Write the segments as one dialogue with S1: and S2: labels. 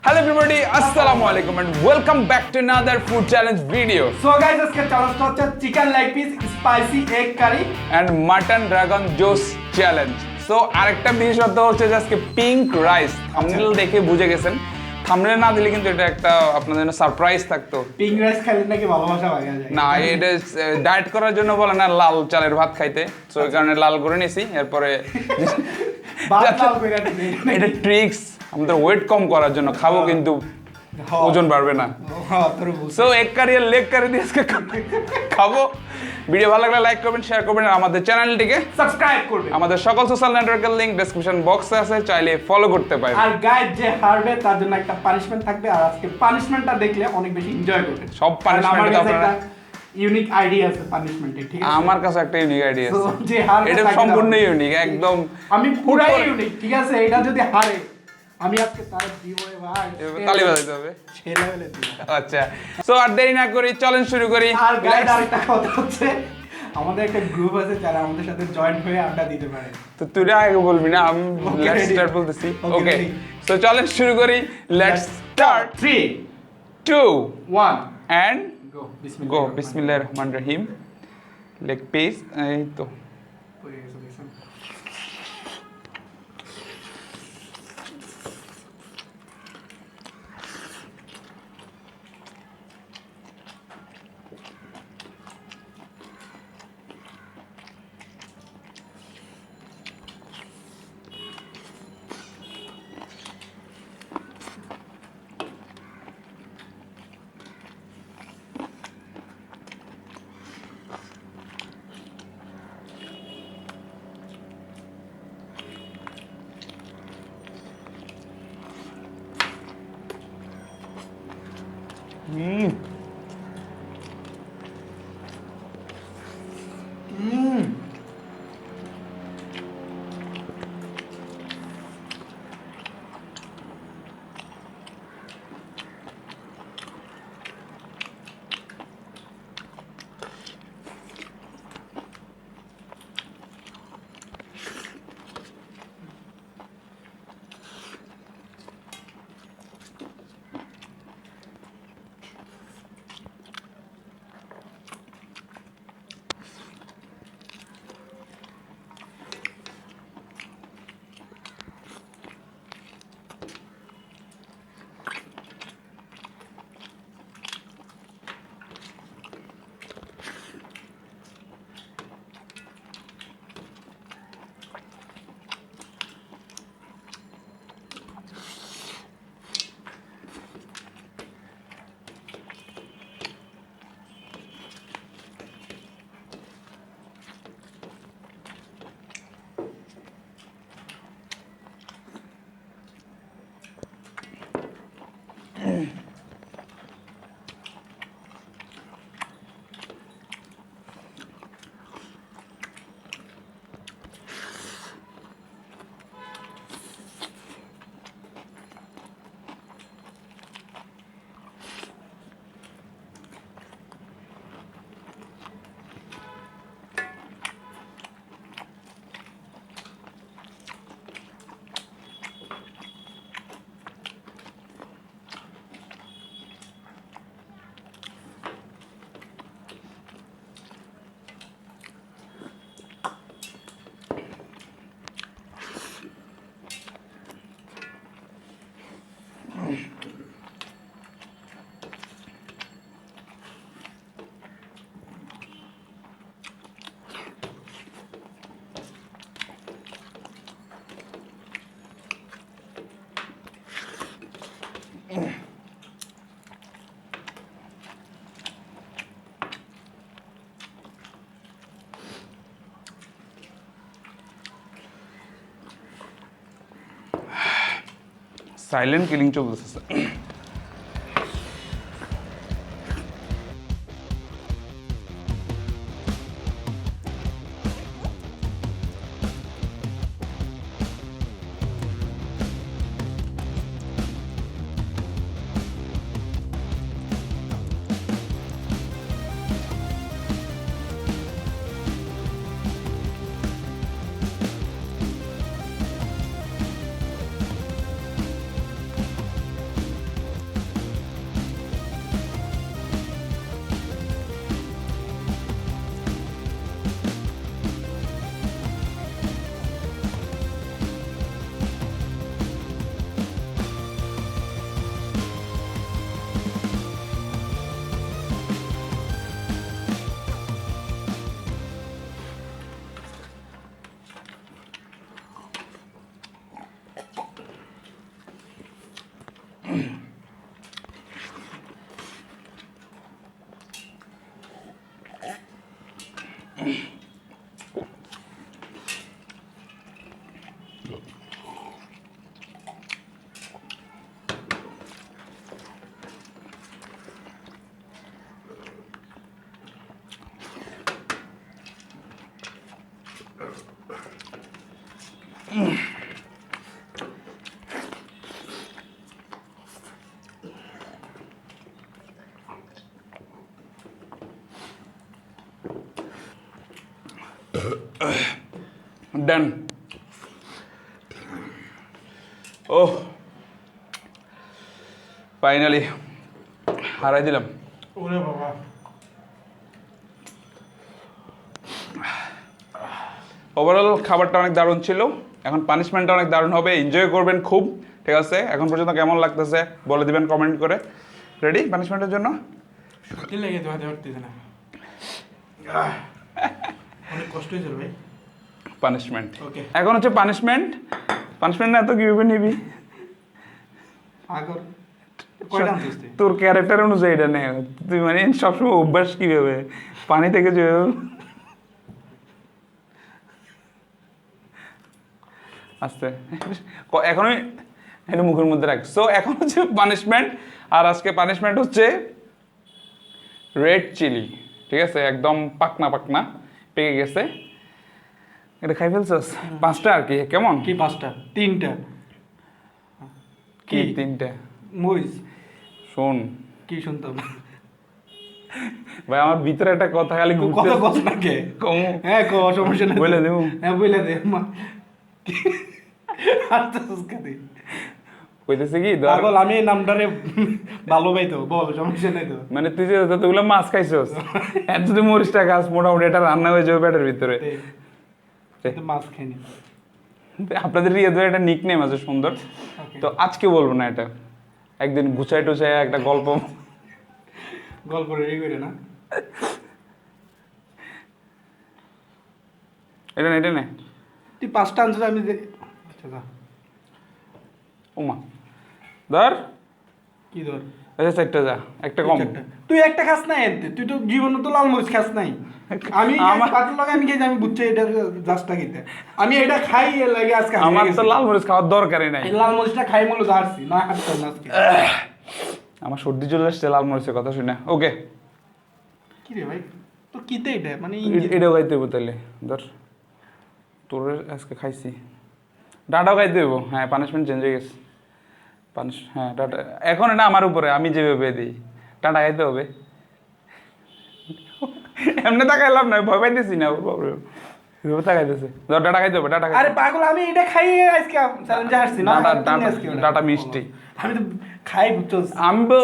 S1: Hello everybody, Assalamualaikum and welcome back to another food challenge video.
S2: So guys, আজকে চ্যালেঞ্জটা হচ্ছে chicken leg piece spicy egg curry
S1: And mutton dragon juice challenge. So আরেকটা বিশেষত্ব হচ্ছে যে আজকে pink rice. Thumbnail দেখে বুঝে গেছেন। থাম্বনেল না দিলে কিন্তু এটা একটা আপনাদের জন্য সারপ্রাইজ থাকতো।
S2: পিঙ্ক রাইস খেলে নাকি ভালোবাসা পাওয়া যায়
S1: না, এটা ডায়েট করার জন্য বলে না লাল চালের ভাত খাইতে। সো এই কারণে লাল করে নিয়েছি। এরপরে
S2: ভাত লাল করে দিই
S1: এটা ট্রিক্স আমাদের ওয়েট কম করার জন্য খাবো কিন্তু ওজন বাড়বে না।
S2: হ্যাঁ তোর বুঝ
S1: সো এক কারি আর লেগ কারি দিয়ে আজকে খাবো। ভিডিও ভালো লাগলে লাইক করবেন, শেয়ার করবেন আর আমাদের চ্যানেলটিকে
S2: সাবস্ক্রাইব করবেন।
S1: আমাদের সকল সোশ্যাল নেটওয়ার্কের লিংক ডেসক্রিপশন বক্সে আছে, চাইলে ফলো করতে পারেন।
S2: আর গাইড যে হারবে তার জন্য একটা পানিশমেন্ট থাকবে আর আজকে পানিশমেন্টটা দেখলে অনেক বেশি এনজয় করবেন।
S1: সব punishment তো আপনারা
S2: ইউনিক আইডিয়া আছে পানিশমেন্টে, ঠিক আছে?
S1: আমার কাছে একটা ইউনিক আইডিয়া
S2: So,
S1: আছে।
S2: যে হারবে
S1: এটা
S2: তাকে
S1: সম্পূর্ণ
S2: দাও।
S1: ইউনিক, একদম
S2: আমি পুরাই ইউনিক, ঠিক আছে? এটা যদি হারে আমি আজকে তার দিব ভাই
S1: তালি বাজাইতে হবে।
S2: ছেলে বলে দিব।
S1: আচ্ছা, সো আর দেরি না করি চ্যালেঞ্জ শুরু করি।
S2: আর গাইড আরেকটা কথা হচ্ছে আমাদের একটা গ্রুপ আছে যারা আমাদের সাথে জয়েন হয়ে আড্ডা দিতে পারে।
S1: তো তুই আগে বলবি না, আমি
S2: Okay,
S1: লেটস
S2: ready.
S1: স্টার্ট বলতেছি।
S2: Okay,
S1: ওকে,
S2: ready.
S1: সো চ্যালেঞ্জ শুরু করি। Let's start.
S2: 3
S1: 2
S2: 1
S1: এন্ড
S2: গো
S1: গো। বিসমিল্লাহির রহমানির রহিম। লেগ পিস এই তো
S2: পড়ে গেছে দেখছেন।
S1: সাইলেন্ট কিলিং চলতেছে। ডান। ও ফাইনালি হারাই দিলাম।
S2: ওরে বাবা,
S1: ওভারঅল খাবারটা অনেক দারুণ ছিল। এখন পানিশমেন্টটা অনেক দারুণ হবে, এনজয় করবেন খুব। ঠিক আছে, এখন পর্যন্ত কেমন লাগতেছে বলে দিবেন কমেন্ট করে। রেডি পানিশমেন্টের জন্য?
S2: সত্যি লেগে ধোয়াতে পারতেছে না, অনেক কষ্ট হয়েছিল ভাই।
S1: পানিশমেন্ট
S2: ওকে,
S1: এখন হচ্ছে পানিশমেন্ট। পানিশমেন্ট না তো কীভাবে নিবি?
S2: আগর কয়টা আনছিস তুই?
S1: তোর ক্যারেক্টার অনুযায়ী এটা নে। তুই মানে সবসময় অভ্যাস কিভাবে পানি থেকে যে আস্তে এখনই এটা মুখের মধ্যে রাখ। সো এখন হচ্ছে পানিশমেন্ট, আর আজকে পানিশমেন্ট হচ্ছে রেড চিলি। ঠিক আছে, একদম পাকনা পাকনা পেকে গেছে। এটা খাই ফেলছস? 5টা আর কি। কেমন
S2: কি 5টা? 3টা।
S1: কি 3টা?
S2: মরিচ।
S1: শোন
S2: কি শুনতাম?
S1: ভাই আমার ভিতরে একটা কথা খালি
S2: কথা কস না কে? হ্যাঁ কো, সমস্যা নাই,
S1: বলে দেবো।
S2: হ্যাঁ বলে দে মা। আচ্ছা সুস্কাতি
S1: কইতেছে কি
S2: পাগল, আমি এই নামটারে ভালো পাইতো, বল সমস্যা নাই তো।
S1: মানে তুই যে যতগুলো মাছ খাইছস এত যদি মরিচটা খাস মোটামুটি এটা রান্না হয়ে যাবে পেটের ভিতরে।
S2: কিন্তু মাছ খাইনি।
S1: আপনাদের রিয়াদের একটা নিক নেম আছে সুন্দর, তো আজকে বলবো না এটা, একদিন গুছাই টুছাই একটা গল্প
S2: গল্প রেডি করে না।
S1: এটা না, এটা না।
S2: তুই 5টা আনছিস, আমি আচ্ছা যা।
S1: ওমা ধর,
S2: কি ধর?
S1: আচ্ছা 4টা যা, একটা কম।
S2: তুই একটা খাস নাই এনতে, তুই তো জীবনে তো লাল মরিচ খাস নাই। আমি
S1: আমার
S2: পাতিল লগে আমি খেয়েছি, আমি বুঝছি এটা জাস্টটা খেতে। আমি এটা খাই এর লাগে আজকে
S1: আমার তো লাল মরিচ খাওয়ার দরকারই নাই।
S2: এই লাল মরিচটা খাই মূল জার্সি না হাঁটতাম না আজকে।
S1: আমার সর্দি চলে আসছে লাল মরিচের কথা শুনে। ওকে,
S2: কি রে ভাই, তোর কিতে এটা মানে
S1: এটাও খাইতে হইব তাহলে। ধর তোর আজকে খাইছি, ডাটাও খাইতে হইব। হ্যাঁ পানিশমেন্ট চেঞ্জ হয়ে গেছে। হ্যাঁ ডাটা এখন এটা আমার উপরে, আমি যেভাবে দিই ডাটা খাইতে হবে। এমনি তাকাইলাম না, ভয় পাইতেছি না তাকাইতেছে। ধর ডাটা খাইতে হবে, ডাটা
S2: আরে পাগল, আমি এটা খাই আজকে চ্যালেঞ্জে হারছি না।
S1: ডাটা মিষ্টি
S2: আমি তো খাই বুঝছস।
S1: আমি তো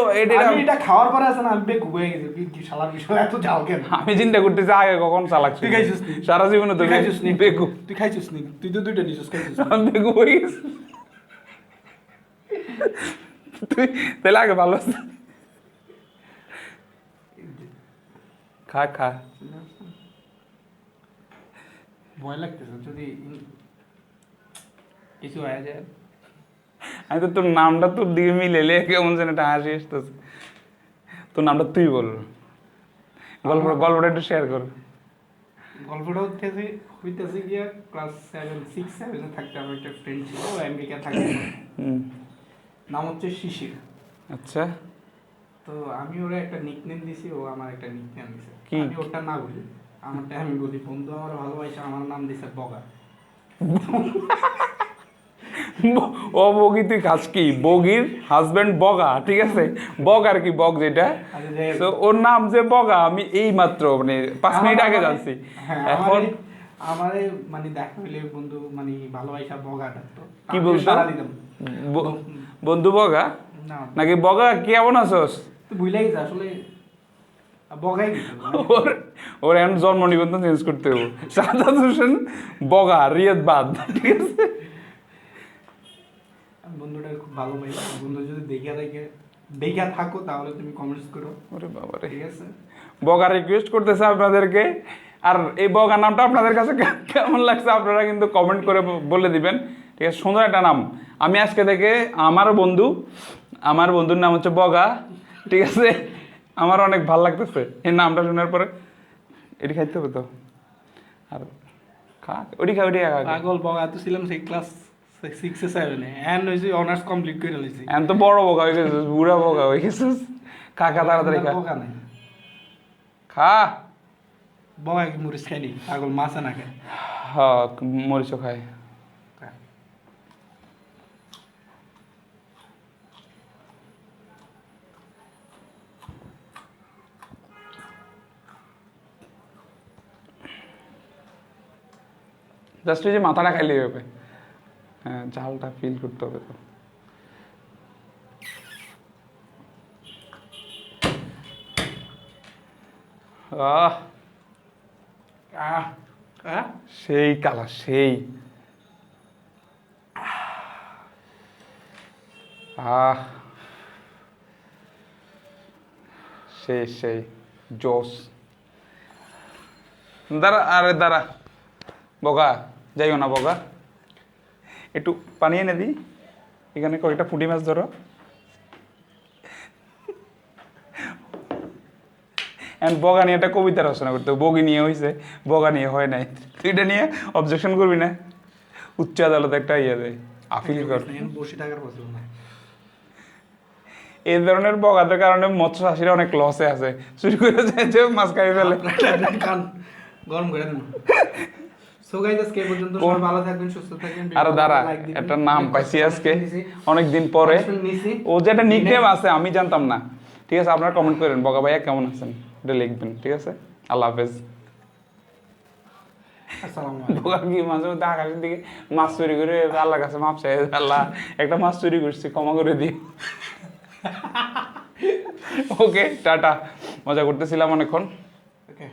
S2: আমি এটা খাওয়ার পরে আছে না, আমি বেক হয়ে গেছে কি শালার বিষয় এত জাল কেন?
S1: আমি চিন্তা করতেছি আগে কখন চালাক
S2: তুই খাইছিস নি?
S1: সারা জীবনে তো
S2: তুই খাইছিস নি?
S1: বেকু
S2: তুই খাইছিস নি? তুই তো 2টা নিছিস, খাইছিস নি?
S1: আমি বেকু হয়ে গেছি। তুই তাহলে আগে ভালো আছে। খা খা।
S2: ভয় লাগতেছে যদি কিছু হয়ে যায়।
S1: আমি তো তোর নামটা তোর দিকে মিলেলে কেমন যেন একটা হাসি আসতেছে। তোর নামটা তুই বল, গল্পটা একটু শেয়ার কর।
S2: গল্পটা হইতেছে গিয়া ক্লাস 6-7 থাকতে আমার একটা ফ্রেন্ড ছিল, ও আমেরিকা থাকে। নাম হচ্ছে শিশির।
S1: আচ্ছা,
S2: তো আমি ওরা একটা নিকনেম দিছি, ও আমার একটা নিকনেম দিছে।
S1: কি?
S2: আমি ওটা না বলি, আমারটা আমি বলি। বন্ধু আমার ভালোবাসে, আমার নাম দিছে বগা।
S1: ও বগি তুই খাস কি? বগির হাজবেন্ড বগা, ঠিক আছে? বগ আর কি, বগ যেটা, তো ওর নাম যে বগা আমি এই মাত্র মানে 5 মিনিট আগে জানছি। এখন
S2: আমারে মানে দেখা হইলে বন্ধু মানে ভালোবাসা বগাটা তো
S1: কি বলতো?
S2: দিতাম
S1: বন্ধু বগা
S2: না,
S1: নাকি বগা কেমন আছোস?
S2: তুই ভুলেই গেছিস আসলে বগাই দিতাম।
S1: ওর ওর এখন জন্ম নিবন্ধন চেঞ্জ করতে হবে, সাদাত হোসেন বগা রিয়াদ বাদ, ঠিক আছে?
S2: বন্ধুটা খুব ভালো ভাই, বন্ধু যদি দেখা থাকো তাহলে তুমি কমেন্টস করো।
S1: ওরে বাবা রে,
S2: ঠিক আছে?
S1: বগা রিকোয়েস্ট করতেছে আপনাদেরকে। আর এই বগা নামটা আপনাদের কাছে কেমন লাগছে আপনারা কিন্তু কমেন্ট করে বলে দিবেন। ঠিক আছে, সুন্দর একটা নাম। আমি আজকে থেকে আমার বন্ধুর নাম হচ্ছে বগা, ঠিক আছে? আমার অনেক ভালো লাগতেছে এই নামটা শোনার পরে। এটি খাইতে হবে তো, আর খা ওটি খা, ওটি খা।
S2: পাগল বগা তো ছিলাম সেই ক্লাস 6-7 এন্ড হইছে অনার্স কমপ্লিট করে লইছি।
S1: এখন তো বড় বগা হয়ে গেছিস, বুড়া বগা হয়ে গেছিস। খা খা তাড়াতাড়ি খা,
S2: বগা নাই,
S1: খা।
S2: বগা কি মরিচ খাইনি? পাগল মাছ না খায়।
S1: হ্যাঁ মরিচও খায়। জাস্ট ওই যে মাথাটা খাইলেই হবে। হ্যাঁ, ঝালটা ফিল করতে হবে তো। আহ
S2: আহ আহ
S1: সেই কালার, সেই আহ সেই সেই জোস। দাঁড়া, আরে দাঁড়া বগা, যাইও না বগা, একটু পানি এনে দিই। এখানে কয়েকটা পুঁটি মাছ ধরো। বগা নিয়ে একটা কবিতা রচনা করতে হবে। বগি নিয়ে হয়েছে, বগা নিয়ে হয় নাই। তুই এটা নিয়ে অবজেকশন করবি না? উচ্চ আদালতে একটা ইয়ে দেয়, আপিল কর।
S2: বসে থাকার পছন্দ না।
S1: এই ধরনের বগাদের কারণে মৎস্য চাষিরা অনেক লসে আছে, চুরি করে যায় যে মাছ খাই ফেলে।
S2: খান গরম করে দেন। সো গাইস, আজকে এই পর্যন্ত। সবাই ভালো থাকবেন, সুস্থ থাকবেন।
S1: আর দাঁড়া, একটা নাম পাইছি আজকে অনেকদিন পরে। ও যেটা নিকনেম আছে আমি জানতাম না। ঠিক আছে, আপনারা কমেন্ট করেন বগা ভাইয়া কেমন আছেন, এটা লিখবেন। ঠিক আছে, আল্লাহ হাফেজ।
S2: আসসালামু আলাইকুম।
S1: বগা কি মাঝে মধ্যে আকাশের দিকে মাছ চুরি করে আল্লাহর কাছে মাপ চাই, আল্লাহ একটা মাছ চুরি করছি, ক্ষমা করে দিই। ওকে, টাটা। মজা করতেছিলাম অনেকক্ষণ।
S2: ওকে।